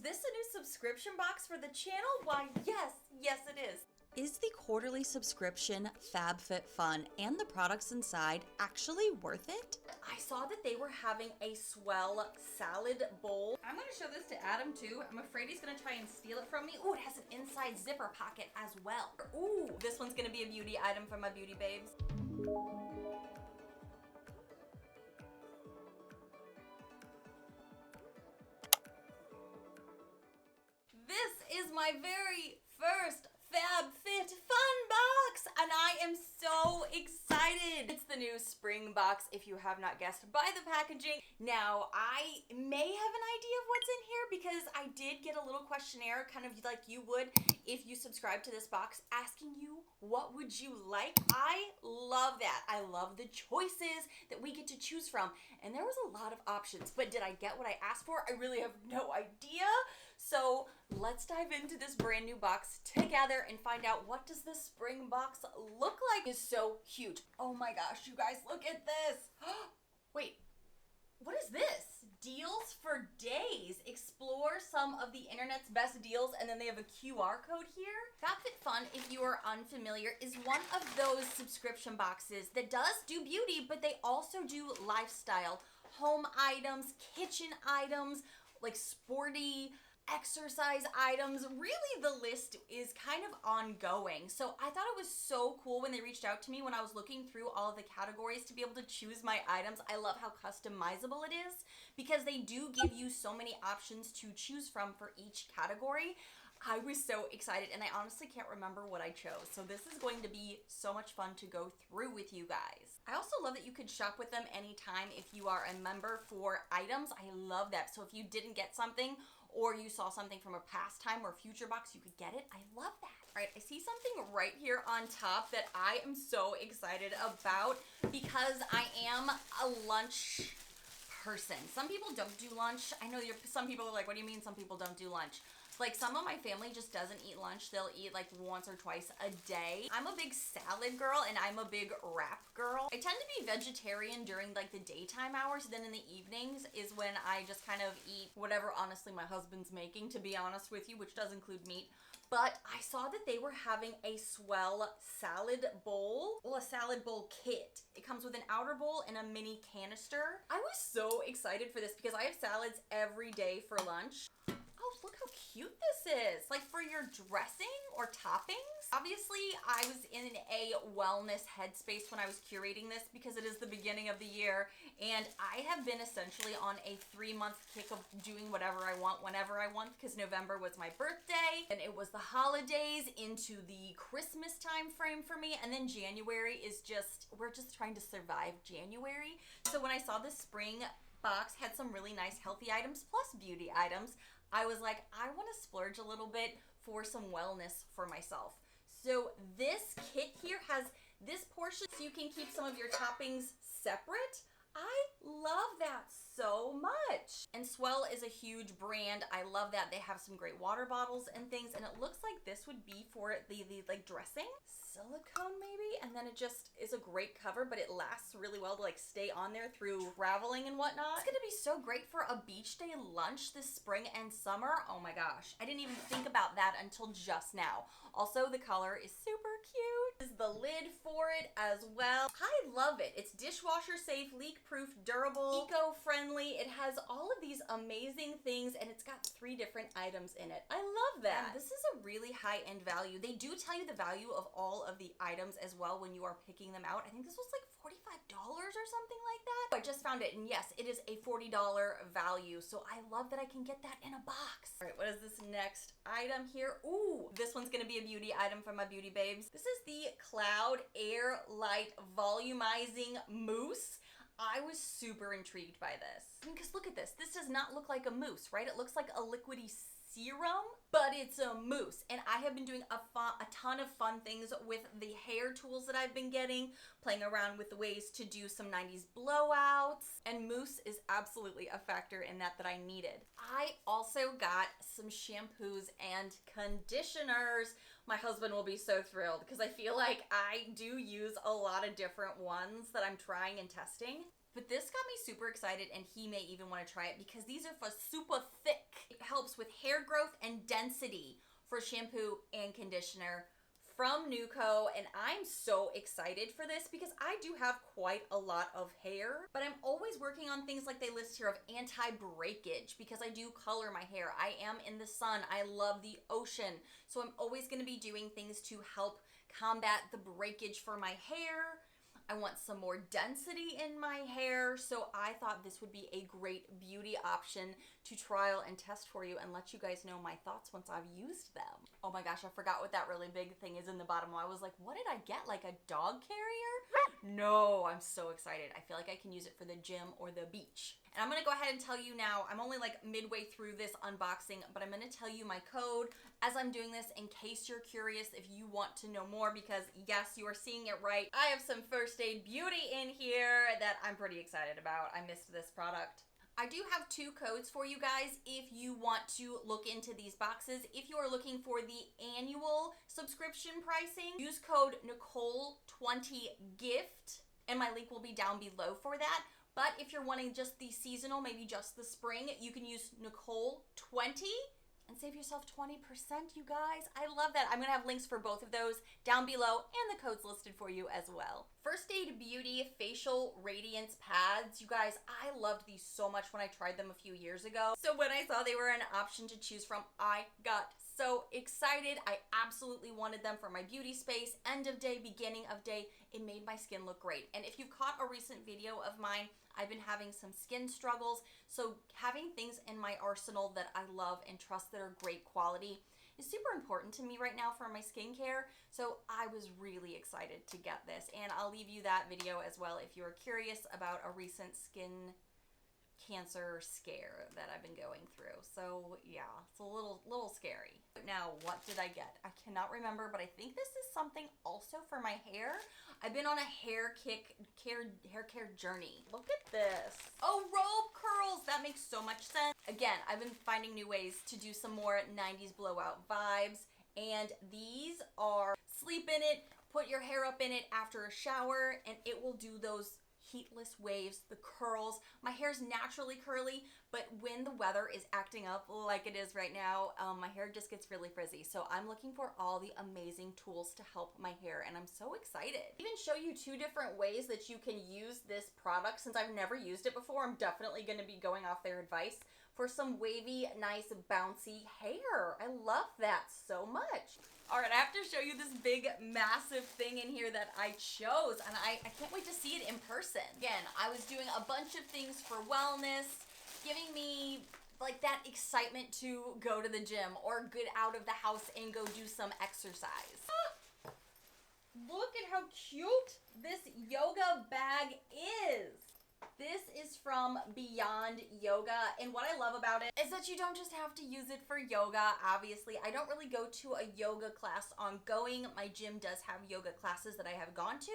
this a new subscription box for the channel? Why, yes it is. Is the quarterly subscription FABFITFUN and the products inside actually worth it? I saw that they were having a swell salad bowl. I'm gonna show this to Adam too. I'm afraid he's gonna try and steal it from me. Ooh, it has an inside zipper pocket as well. Ooh, this one's gonna be a beauty item for my beauty babes. This is my very first FABFITFUN box, and I am so excited. It's the new spring box, if you have not guessed by the packaging. Now, I may have an idea of what's in here because I did get a little questionnaire, kind of like you would if you subscribe to this box, asking you what would you like. I love that. I love the choices that we get to choose from, and there was a lot of options, but did I get what I asked for? I really have no idea. So let's dive into this brand new box together and find out what does this spring box look like. It's so huge. Oh my gosh, you guys, look at this. Wait, what is this? Deals for days. Explore some of the internet's best deals, and then they have a QR code here. FABFITFUN, if you are unfamiliar, is one of those subscription boxes that does do beauty, but they also do lifestyle, home items, kitchen items, like sporty exercise items. Really, the list is kind of ongoing. So I thought it was so cool when they reached out to me when I was looking through all of the categories to be able to choose my items. I love how customizable it is because they do give you so many options to choose from for each category. I was so excited, and I honestly can't remember what I chose. So this is going to be so much fun to go through with you guys. I also love that you could shop with them anytime if you are a member for items. I love that. So if you didn't get something or you saw something from a past time or future box, you could get it. I love that. All right, I see something right here on top that I am so excited about because I am a lunch person. Some people don't do lunch. I know some people are like, what do you mean some people don't do lunch? Like, some of my family just doesn't eat lunch. They'll eat like once or twice a day. I'm a big salad girl and I'm a big wrap girl. I tend to be vegetarian during like the daytime hours. Then in the evenings is when I just kind of eat whatever honestly my husband's making, to be honest with you, which does include meat. But I saw that they were having a swell salad bowl. Well, a salad bowl kit. It comes with an outer bowl and a mini canister. I was so excited for this because I have salads every day for lunch. Oh, look how cute this is. Like for your dressing or toppings. Obviously, I was in a wellness headspace when I was curating this because it is the beginning of the year. And I have been essentially on a 3-month kick of doing whatever I want, whenever I want, because November was my birthday and it was the holidays into the Christmas time frame for me. And then January is we're just trying to survive January. So when I saw this spring box had some really nice healthy items plus beauty items, I was like, I want to splurge a little bit for some wellness for myself. So this kit here has this portion so you can keep some of your toppings separate. I love that so much. And Swell is a huge brand. I love that. They have some great water bottles and things, and it looks like this would be for the like dressing. Silicone maybe? And then it just is a great cover, but it lasts really well to like stay on there through traveling and whatnot. It's gonna be so great for a beach day lunch this spring and summer. Oh my gosh. I didn't even think about that until just now. Also, the color is super cute. This is the lid for it as well. I love it. It's dishwasher safe, leak proof, durable, eco-friendly. It has all of these amazing things, and it's got 3 different items in it. I love that. And this is a really high-end value. They do tell you the value of all of the items as well when you are picking them out. I think this was like $45 or something like that. I just found it, and yes, it is a $40 value, so I love that I can get that in a box. All right, what is this next item here? Ooh, this one's gonna be a beauty item from my beauty babes. This is the Cloud Air Light Volumizing Mousse. I was super intrigued by this. Because look at this. This does not look like a mousse, right? It looks like a liquidy serum, but it's a mousse. And I have been doing a ton of fun things with the hair tools that I've been getting, playing around with the ways to do some 90s blowouts, and mousse is absolutely a factor in that I needed. I also got some shampoos and conditioners. My husband will be so thrilled because I feel like I do use a lot of different ones that I'm trying and testing. But this got me super excited, and he may even want to try it because these are for super thick It helps with hair growth and density for shampoo and conditioner from Nichole, and I'm so excited for this because I do have quite a lot of hair, but I'm always working on things like they list here of anti-breakage because I do color my hair. I am in the sun. I love the ocean, so I'm always going to be doing things to help combat the breakage for my hair. I want some more density in my hair, so I thought this would be a great beauty option to trial and test for you and let you guys know my thoughts once I've used them. Oh my gosh, I forgot what that really big thing is in the bottom. I was like, what did I get? Like a dog carrier? No, I'm so excited. I feel like I can use it for the gym or the beach. And I'm gonna go ahead and tell you now, I'm only like midway through this unboxing, but I'm gonna tell you my code as I'm doing this in case you're curious if you want to know more, because yes, you are seeing it right. I have some First Aid Beauty in here that I'm pretty excited about. I missed this product. I do have 2 codes for you guys if you want to look into these boxes. If you are looking for the annual subscription pricing, use code Nichole20gift, and my link will be down below for that. But if you're wanting just the seasonal, maybe just the spring, you can use Nichole20 and save yourself 20%, you guys. I love that. I'm gonna have links for both of those down below and the codes listed for you as well. First Aid Beauty Facial Radiance Pads. You guys, I loved these so much when I tried them a few years ago. So when I saw they were an option to choose from, I got so excited. I absolutely wanted them for my beauty space. End of day, beginning of day, it made my skin look great. And if you've caught a recent video of mine, I've been having some skin struggles. So having things in my arsenal that I love and trust that are great quality is super important to me right now for my skincare. So I was really excited to get this, and I'll leave you that video as well if you're curious about a recent skin cancer scare that I've been going through. So yeah, it's a little scary. Now, what did I get? I cannot remember, but I think this is something also for my hair. I've been on a hair care journey. Look at this. Oh, robe curls. That makes so much sense. Again, I've been finding new ways to do some more 90s blowout vibes, and these are sleep in it, put your hair up in it after a shower, and it will do those heatless waves, the curls. My hair's naturally curly, but when the weather is acting up like it is right now, my hair just gets really frizzy. So I'm looking for all the amazing tools to help my hair, and I'm so excited. I even show you 2 different ways that you can use this product. Since I've never used it before, I'm definitely going to be going off their advice for some wavy, nice, bouncy hair. I love that so much. All right, I have to show you this big, massive thing in here that I chose, and I can't wait to see it in person. Again, I was doing a bunch of things for wellness, giving me like that excitement to go to the gym or get out of the house and go do some exercise. Ah, look at how cute this yoga bag is. This is from Beyond Yoga, and what I love about it is that you don't just have to use it for yoga. Obviously, I don't really go to a yoga class ongoing. My gym does have yoga classes that I have gone to,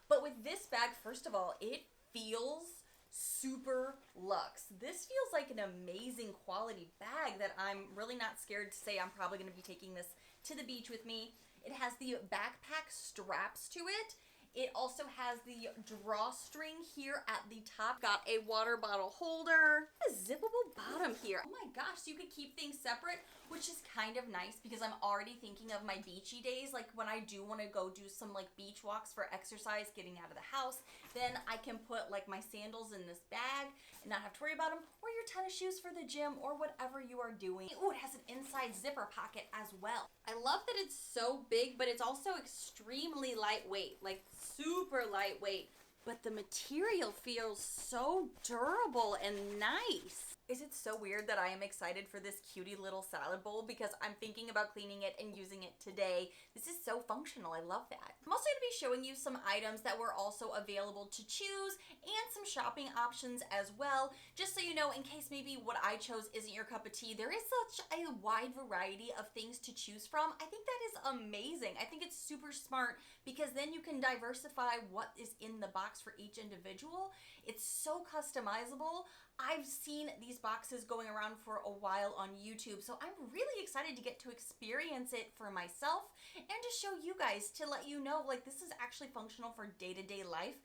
but with this bag, first of all, it feels super luxe. This feels like an amazing quality bag that I'm really not scared to say I'm probably going to be taking this to the beach with me. It has the backpack straps to it. It also has the drawstring here at the top. Got a water bottle holder, a zippable bottom here. Oh my gosh, so you could keep things separate, which is kind of nice because I'm already thinking of my beachy days. Like when I do want to go do some like beach walks for exercise, getting out of the house, then I can put like my sandals in this bag and not have to worry about them, or your tennis shoes for the gym or whatever you are doing. Oh, it has an inside zipper pocket as well. I love that it's so big, but it's also extremely lightweight, like super lightweight, but the material feels so durable and nice. Is it so weird that I am excited for this cutie little salad bowl because I'm thinking about cleaning it and using it today? This is so functional. I love that. I'm also going to be showing you some items that were also available to choose and some shopping options as well, just so you know, in case maybe what I chose isn't your cup of tea. There is such a wide variety of things to choose from. I think that is amazing. I think it's super smart because then you can diversify what is in the box for each individual. It's so customizable. I've seen these boxes going around for a while on YouTube, so I'm really excited to get to experience it for myself and to show you guys, to let you know, like, this is actually functional for day-to-day life.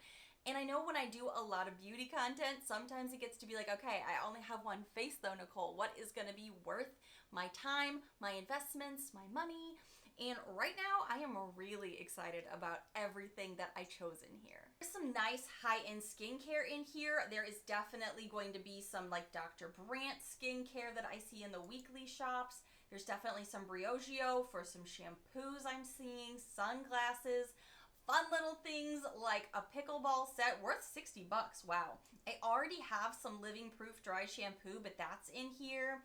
And I know when I do a lot of beauty content, sometimes it gets to be like, okay, I only have one face though, Nichole. What is gonna be worth my time, my investments, my money? And right now, I am really excited about everything that I chose in here. There's some nice high-end skincare in here. There is definitely going to be some like Dr. Brandt skincare that I see in the weekly shops. There's definitely some Briogeo for some shampoos I'm seeing, sunglasses, fun little things like a pickleball set worth 60 bucks. Wow. I already have some Living Proof dry shampoo, but that's in here.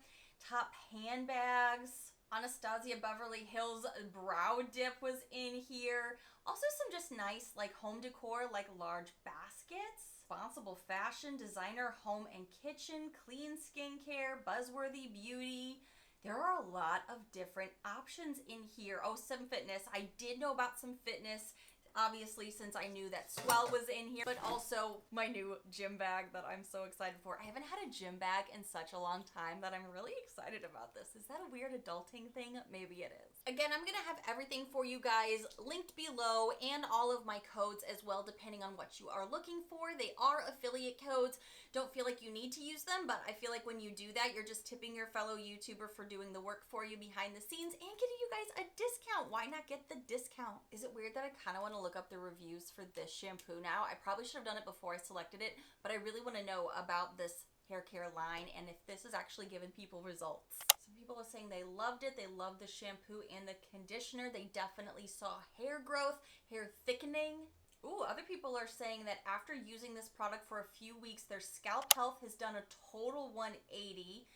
Top handbags. Anastasia Beverly Hills brow dip was in here. Also some just nice like home decor, like large baskets. Responsible fashion, designer, home and kitchen, clean skincare, buzzworthy beauty. There are a lot of different options in here. Oh, some fitness. I did know about some fitness, obviously, since I knew that Swell was in here, but also my new gym bag that I'm so excited for. I haven't had a gym bag in such a long time that I'm really excited about this. Is that a weird adulting thing? Maybe it is. Again, I'm gonna have everything for you guys linked below and all of my codes as well, depending on what you are looking for. They are affiliate codes. Don't feel like you need to use them, but I feel like when you do that, you're just tipping your fellow YouTuber for doing the work for you behind the scenes and getting you guys a discount. Why not get the discount? Is it weird that I kind of want to look up the reviews for this shampoo now? I probably should have done it before I selected it, but I really want to know about this hair care line and if this is actually giving people results. Some people are saying they loved it. They loved the shampoo and the conditioner. They definitely saw hair growth, hair thickening. Ooh, other people are saying that after using this product for a few weeks, their scalp health has done a total 180.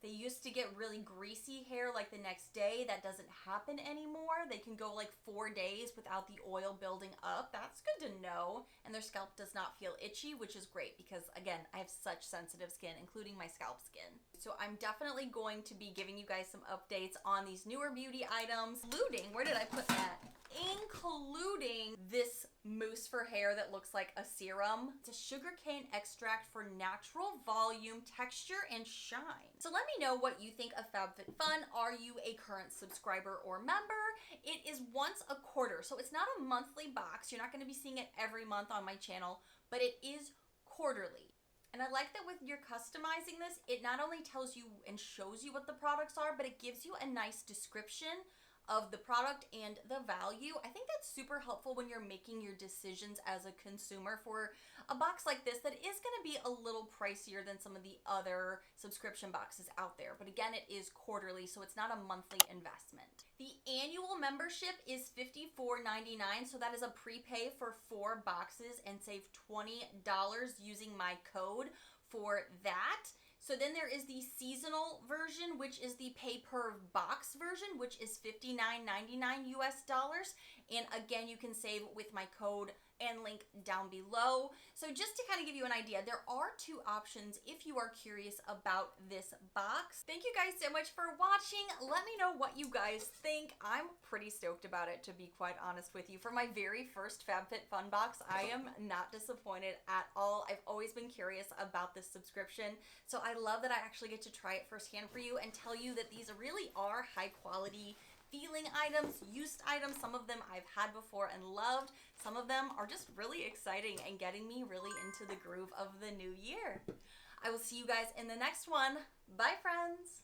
They used to get really greasy hair like the next day. That doesn't happen anymore. They can go like 4 days without the oil building up. That's good to know. And their scalp does not feel itchy, which is great because, again, I have such sensitive skin, including my scalp skin. So I'm definitely going to be giving you guys some updates on these newer beauty items, including, where did I put that? Including this mousse for hair that looks like a serum. It's a sugarcane extract for natural volume, texture, and shine. So let me know what you think of FabFitFun. Are you a current subscriber or member? It is once a quarter, so it's not a monthly box. You're not going to be seeing it every month on my channel, but it is quarterly. And I like that with your customizing this, it not only tells you and shows you what the products are, but it gives you a nice description of the product and the value. I think that's super helpful when you're making your decisions as a consumer for a box like this that is gonna be a little pricier than some of the other subscription boxes out there. But again, it is quarterly, so it's not a monthly investment. The annual membership is $54.99, so that is a prepay for 4 boxes and save $20 using my code for that. So then there is the seasonal version, which is the pay per box version, which is $59.99 US. And again, you can save with my code and link down below. So just to kind of give you an idea, there are 2 options if you are curious about this box. Thank you guys so much for watching. Let me know what you guys think. I'm pretty stoked about it, to be quite honest with you. For my very first FabFitFun box, I am not disappointed at all. I've always been curious about this subscription, so I love that I actually get to try it firsthand for you and tell you that these really are high quality feeling items, used items. Some of them I've had before and loved. Some of them are just really exciting and getting me really into the groove of the new year. I will see you guys in the next one. Bye, friends.